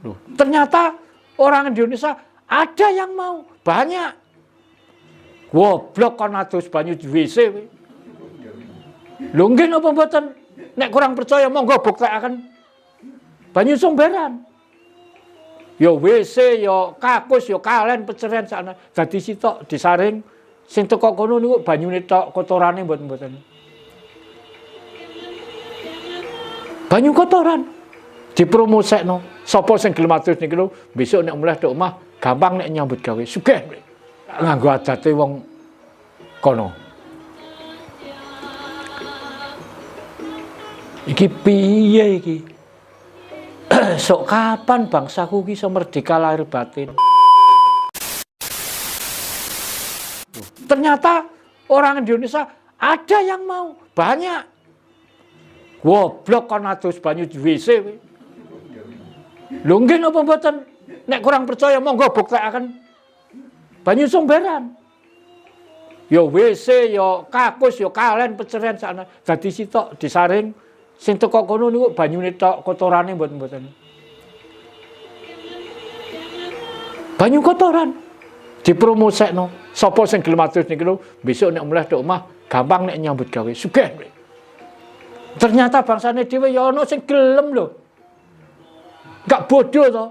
Loh, ternyata orang Indonesia ada yang mau, banyak. Goblok kon adus banyu di WC. Lho nggih napa mboten? Nek kurang percaya monggo buktekaken banyu sumberan. Ya WC, ya kakus, ya kalen peceren sana. Dadi sitok disaring sing teko kono niku banyune tok, kotorane mboten-mboten. Banyu kotoran dipromosekno. Sapa sing gelem atus niki lho, besok nek mulih tok omah gampang nek nyambut gawe. Sugih. Nganggo adate wong kono. Iki piye iki? Sok kapan bangsaku ki iso merdeka lahir batin? Ternyata orang Indonesia ada yang mau, banyak. Goblok kon adus banyu di WC. Lho nggih napa mboten? Nek kurang percaya monggo buktekaken banyu sumberan. Ya WC, ya kakus, ya kalen peceren sana. Dadi sitok disaring sing teko kono niku banyune tok, kotorane mboten-mboten. Banyu kotoran dipromosekno. Sapa sing gelem atus niki lho, besok nek mulih tok omah gampang nek nyambut gawe. Sugih. Ternyata bangsane dhewe ya ana sing gelem lho. Enggak bodoh to.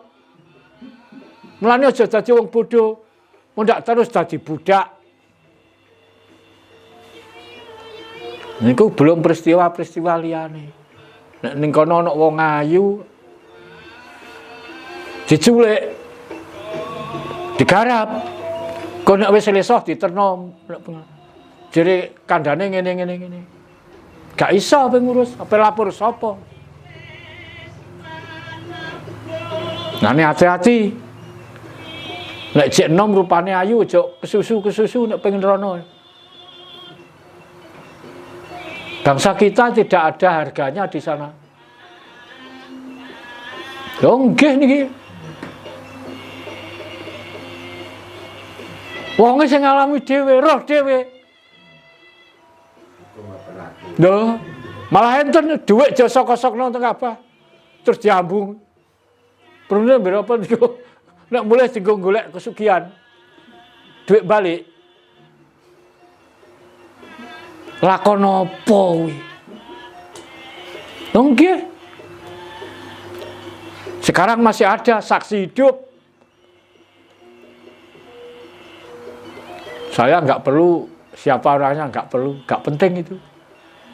Mulane aja dadi wong bodoh. Mundak terus dadi budak. Niku belum peristiwa-peristiwa liyane. Nek ning kono ana wong ayu diculik, digarap. Kok nek wis lesoh diterno. Jere kandhane ngene. Gak iso apa ngurus, apa lapor sapa. Nah ini hati-hati. Nek jek enom rupane ayu aja kesusu nek pengen rono. Bangsa kita tidak ada harganya di sana. Lho nggih niki. Wong sing ngalami dhewe, roh dhewe. Lho, malah enten dhuwit aja sok-sokno teng apa. Terus diambung. Perune berapa niku? Nek mulai dienggo golek kesugihan. Dhuwit balik. Lakon apa kuwi? Nggih. Sekarang masih ada saksi hidup. Saya nggak perlu siapa orangnya, nggak perlu, nggak penting itu.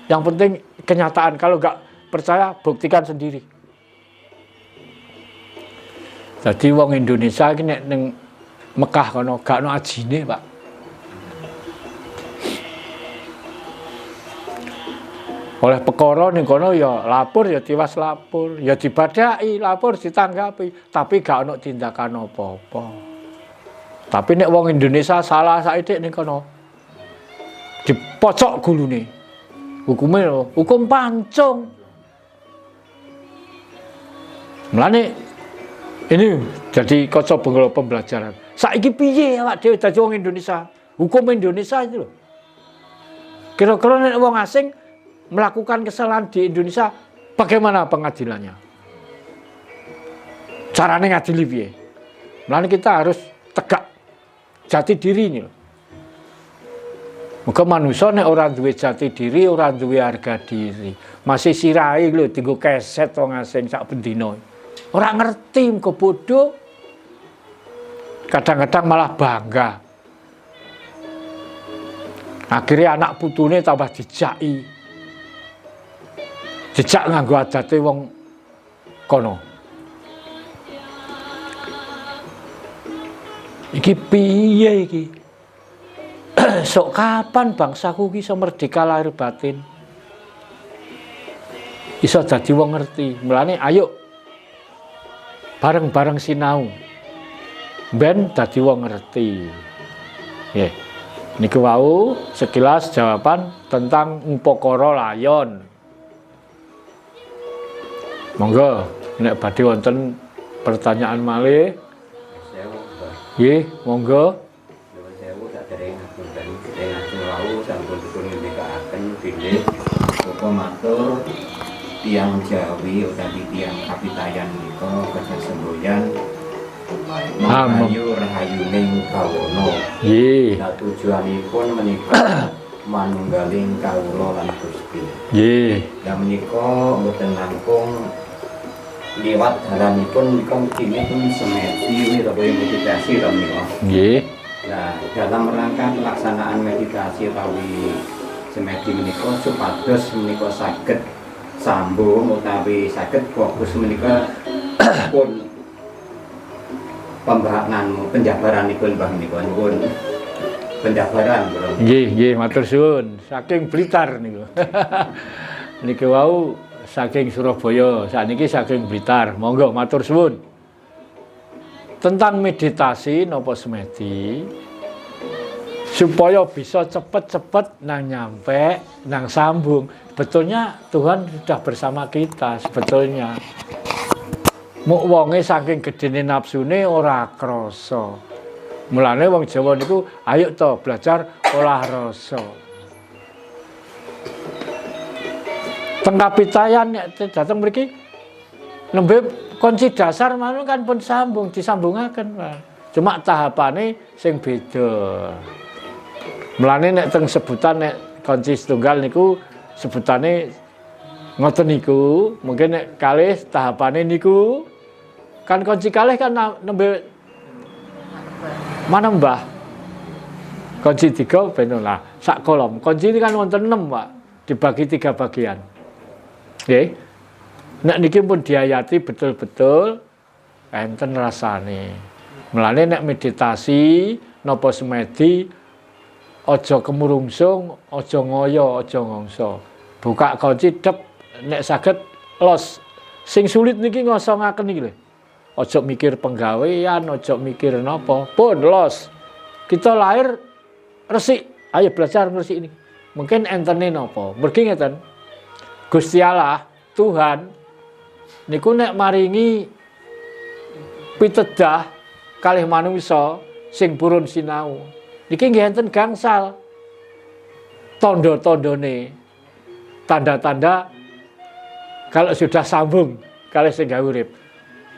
Yang penting kenyataan. Kalau nggak percaya, buktikan sendiri. Jadi wong Indonesia ini ning Mekah kono gak ono ajine, Pak. Oleh perkara ning kono ya lapor ya tiwas lapor, ya dibadaki, lapor ditanggapi, tapi gak ono tindakan apa-apa. Tapi nek wong Indonesia salah saithik ning kono dipocok gulune. Hukumnya hukum pancung. Mulane ini jadi kaca benggala pembelajaran. Saiki piye awak dhewe dadi wong Indonesia? Hukum Indonesia itu loh. Kira-kira nek wong asing melakukan kesalahan di Indonesia, bagaimana pengadilannya? Carane ngadili piye? Mulane kita harus tegak jati diri ini loh. Muga manusia nek ora duwe jati diri, ora duwe harga diri. Masih sirahe lho dienggo keset wong asing sak bendina. Ora ngerti muga bodoh. Kadang-kadang malah bangga. Akhirnya anak putune tambah dijaki. Jejak nganggo adate wong kono. Iki piye iki? Sok kapan bangsaku ki iso merdeka lahir batin? Iso dadi wong ngerti. Mulane ayo bareng-bareng sinau. Ben dadi wong ngerti. Nggih. Niku wau sekilas jawaban tentang Upakara layon. Monggo nek badhe wonten pertanyaan malih. Nggih, monggo. Sampun dipun ngendikaken bilih uga matur tiang Jawi utawi tiang Kapitayan menika kedah semboyan Rahayu rahayuning kawono. Nggih. Nah tujuanipun menika manunggaling kawula lan Gusti. Nggih. Lah menika mboten langkung liwat dalanipun menika mestine pun semedi utawa meditasi ta menika. Nggih. Nah, dalam rangka pelaksanaan meditasi utawi semedi menika supados menika saged sambung utawi saged fokus menika pun pembahasan penjabaranipun Mbah menika nyuwun penjabaran kula. Nggih, matur suwun. Saking Blitar niku. Niki wau saking Surabaya, sakniki saking Blitar. Monggo matur suwun. Tentang meditasi napa semedi supaya bisa cepet-cepet nang nyampe, nang sambung. Betulnya Tuhan sudah bersama kita sebetulnya. Muk wonge saking gedene nafsune ora krasa. Mulane wong Jawa niku ayo to belajar olah rasa. Teng Kapitayan nek dateng mriki nembe kunci dasar manung kan pun sambung disambungaken, Pak. Cuma tahapane sing beda. Mulane nek teng sebutan nek kunci setunggal niku sebutane ngoten niku, mungkin nek kalih tahapane niku kan kunci kalih kan nembe manembah. Kunci 3 ben lah sak kolom. Kunci ini kan wonten 6, Pak. Dibagi 3 bagian. Nggih. Nek niki pun diayati betul-betul enten rasane. Mulane nek meditasi napa semedi aja kemurungsung, aja ngoyo, aja ngongso. Buka kunci dep nek saged los. Sing sulit niki ngosongaken niki lho. Aja mikir penggawean, aja mikir napa. Pun los. Kita lahir resik, ayo belajar resik ini. Mungkin entene napa? Mergi ngeten. Gusti Allah, Tuhan niku nek maringi pitedah kalih manungsa sing purun sinau. Niki nggih enten gangsal. Tanda-tandane. Tanda-tanda kalau sudah sambung kalih sing gawe urip.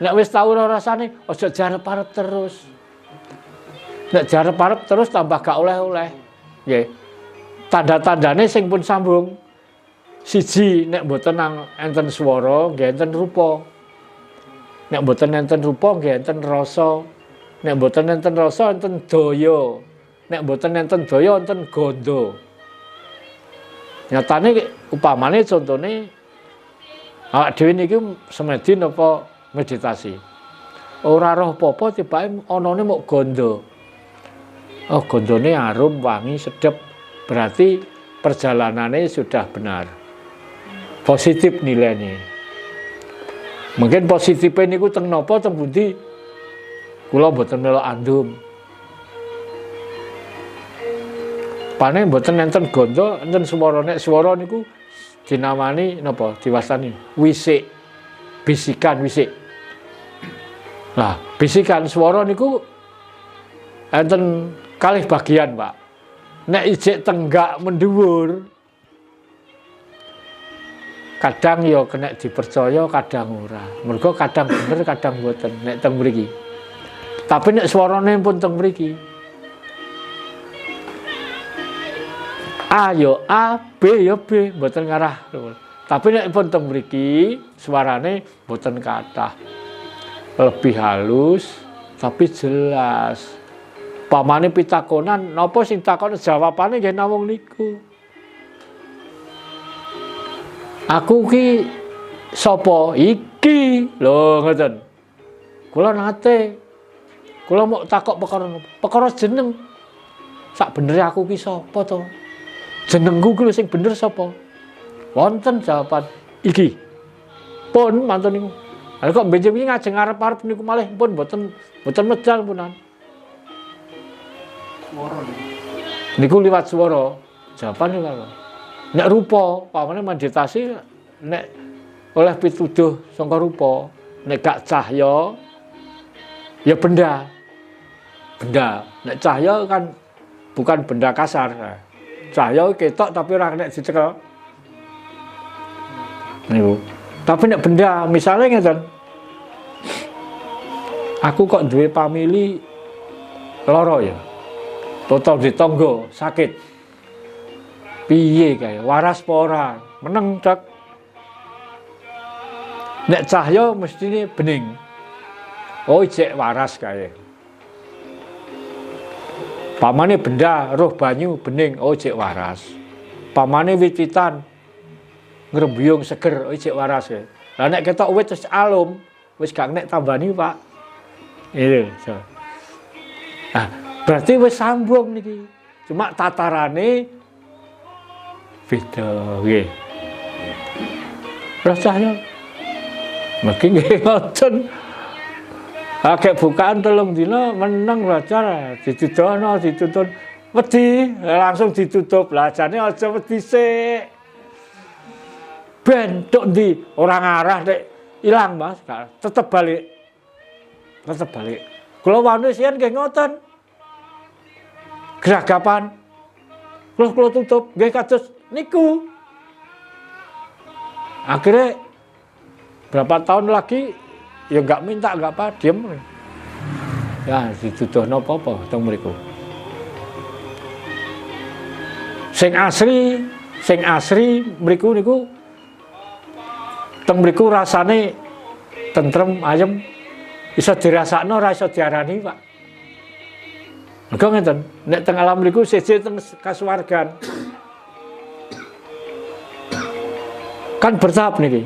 Nek wis tau ora rasane aja jarep-arep terus. Nek jarep-arep terus tambah gak oleh-oleh. Nggih. Tanda-tandane sing pun sambung. Siji nek mboten nang enten swara, nggih enten rupa. Nek mboten enten rupa, nggih enten rasa. Nek mboten enten rasa, enten daya. Nek mboten enten daya, enten ganda. Nyatane upamane contone awak dhewe niki semedi napa meditasi. Ora roh apa-apa tibake anane mok ganda. Oh, gandane arum, wangi, sedep. Berarti perjalanannya sudah benar. Positif nilainya. Mungkin positifnya niku teng napa teng pundi? Kula mboten melok andum. Pane mboten enten ganda, enten swara. Nek swara niku dinamani napa? Diwastani wisik. Bisikan wisik. Nah, bisikan swara niku enten kalih bagian, Pak. Nek ijek tenggak mendhuwur kadang ya kena dipercaya, kadang ora. Mergo kadang bener, kadang mboten nek teng mriki. Tapi nek swarane pun teng mriki. A yo A, B yo B, mboten ngarah. Tapi nek pun teng mriki suarane mboten kathah. Lebih halus tapi jelas. Pamane pitakonan napa sing takon jawabane nggih namung niku. Aku ki sapa? Iki. Lho ngoten. Kula nate. Kula mau takok perkara jeneng. Sak benere aku ki sapa to? Jenengku ki lho sing bener sapa? Wonten jawaban iki. Pun mantun niku. Lah kok benjing iki ngajeng arep-arep niku malih pun mboten medal punan. Niku liwat swara. Jawabane karo. Nek rupa, pamane meditasi nek oleh pituduh saka rupa, nek gak cahya ya benda. Benda. Nek cahya kan bukan benda kasar. Cahya ketok tapi ora nek dicekel. Niku. Tapi nek benda misalnya ngeten. Aku kok duwe pamili loro ya. Total di tonggo sakit. Piye kae? Waras apa ora? Meneng dak. Nek cahya mestine bening. Oh, cek waras kae. Pamane benda roh banyu bening, oh cek waras. Pamane wit-witan ngrembuyung seger, oh cek waras kae. Lah nek ketok wit wis alum, wis gak nek tambani, Pak. Itu. So. Nah, berarti wis sambung niki. Cuma tatarane beda nggih. Rasanya mungkin nggih ngoten. Akeh bukaan 3 dina meneng belajar dituntun wedi langsung ditutup. Lah jane aja wedi sik. Ben tok ndi ora ngarah nek ilang Mas, tetep balik. Tetep balik. Kula wanu sian nggih ngoten. Geragapan kula tutup nggih kados niku. Akhirnya berapa tahun lagi ya enggak minta enggak apa diem. Ya dituduhno apa-apa teng mriku. Sing asri mriku niku teng mriku rasane tentrem ayem iso dirasakno ora iso diarani, Pak. Mergo ngeten, nek teng alam mriku siji teng kasuwargan. Kan bertahap niki.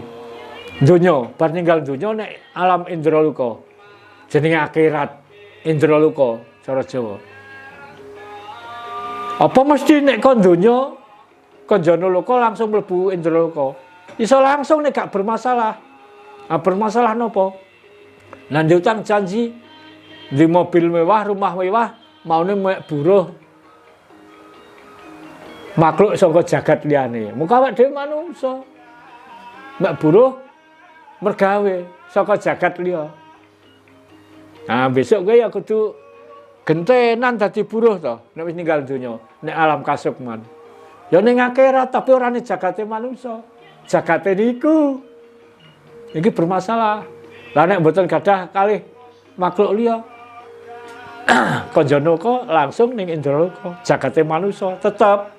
Donya, bar ninggal donya nek alam Indraluka. Jenenge akhirat Indraluka cara Jawa. Apa mesti nek kon donya kon Janaloka langsung mlebu Indraluka? Iso langsung nek gak bermasalah. Ah bermasalah napa? Lah utang janji di mobil mewah, rumah mewah, maune mek buruh makhluk saka jagat liyane. Muga awake dhewe manungsa. Mek buruh mergawe saka jagat liya. Nah, besok kowe ya kudu gentenan dadi buruh to, nek wis ninggal donya, nek alam kasukman. Ya ning akhirat tapi ora ning jagate manungsa. Jagate niku iki bermasalah. Lah nek mboten gadah kalih makhluk liya Kanjanaka langsung ning Indraloka, jagate manungsa tetep.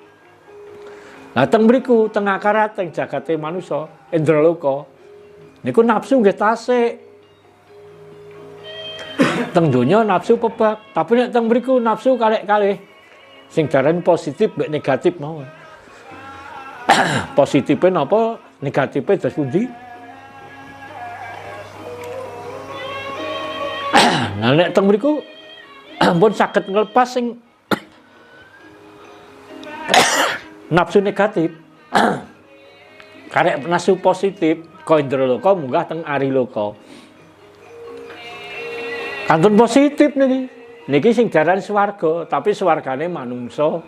Lah teng mriku teng akhirat teng jagate manungsa Indraloka niku nafsu nggih tasik. Teng donya nafsu pebak, tapi nek teng mriku nafsu kalih-kalih. Sing darani positif mek negatif mawon. Positife napa, negatife dos pundi? Nah nek teng mriku ampun saged nglepas sing nafsu negatif. Karek nafsu positif ka Indraloka munggah teng Ariloka. Kantun positif niki. Niki sing diarani swarga, tapi swargane manungsa.